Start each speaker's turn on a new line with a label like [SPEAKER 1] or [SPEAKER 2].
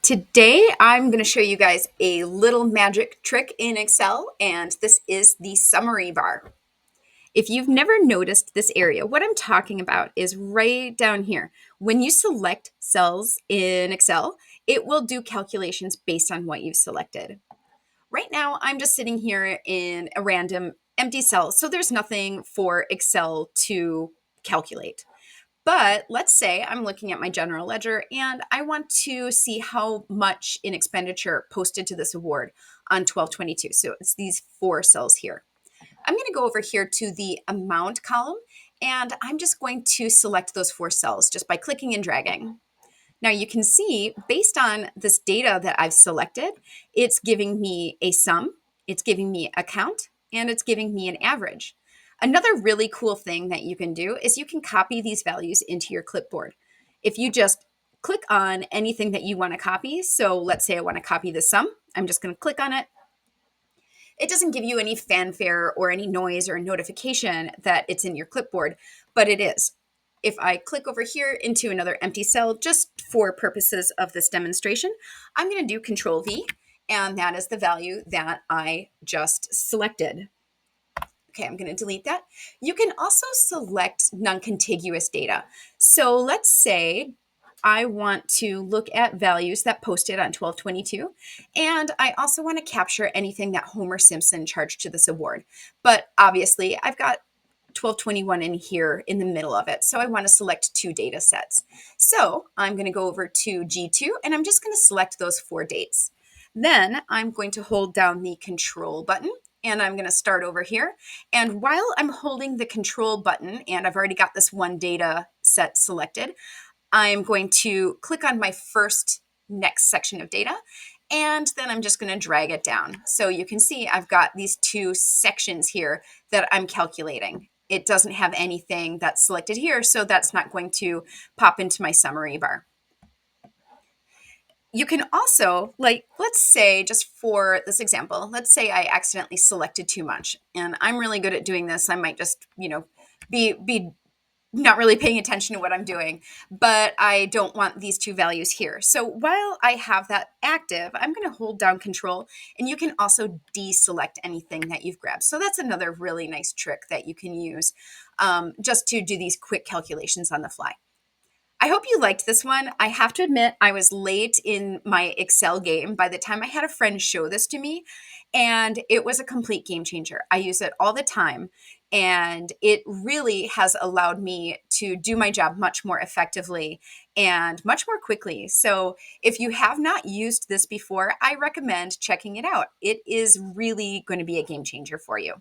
[SPEAKER 1] Today, I'm going to show you guys a little magic trick in Excel, and this is the summary bar. If you've never noticed this area, what I'm talking about is right down here. When you select cells in Excel, it will do calculations based on what you've selected. Right now, I'm just sitting here in a random empty cell, so there's nothing for Excel to calculate. But let's say I'm looking at my general ledger and I want to see how much in expenditure posted to this award on 12/22. So it's these four cells here. I'm going to go over here to the amount column and I'm just going to select those four cells just by clicking and dragging. Now you can see based on this data that I've selected, it's giving me a sum, it's giving me a count, and it's giving me an average. Another really cool thing that you can do is you can copy these values into your clipboard. If you just click on anything that you want to copy, so let's say I want to copy the sum, I'm just going to click on it. It doesn't give you any fanfare or any noise or notification that it's in your clipboard, but it is. If I click over here into another empty cell, just for purposes of this demonstration, I'm going to do Control V, and that is the value that I just selected. Okay, I'm going to delete that. You can also select non-contiguous data. So let's say I want to look at values that posted on 12/22, and I also want to capture anything that Homer Simpson charged to this award. But obviously, I've got 12/21 in here in the middle of it, so I want to select two data sets. So I'm going to go over to G2, and I'm just going to select those four dates. Then I'm going to hold down the Control button, and I'm going to start over here. And while I'm holding the Control button, and I've already got this one data set selected, I'm going to click on my first next section of data, and then I'm just going to drag it down. So you can see I've got these two sections here that I'm calculating. It doesn't have anything that's selected here, so that's not going to pop into my summary bar. You can also, like, let's say, just for this example, let's say I accidentally selected too much, and I'm really good at doing this. I might just, be not really paying attention to what I'm doing, but I don't want these two values here. So while I have that active, I'm going to hold down Control, and you can also deselect anything that you've grabbed. So that's another really nice trick that you can use just to do these quick calculations on the fly. I hope you liked this one. I have to admit, I was late in my Excel game by the time I had a friend show this to me, and it was a complete game changer. I use it all the time, and it really has allowed me to do my job much more effectively and much more quickly. So, if you have not used this before, I recommend checking it out. It is really going to be a game changer for you.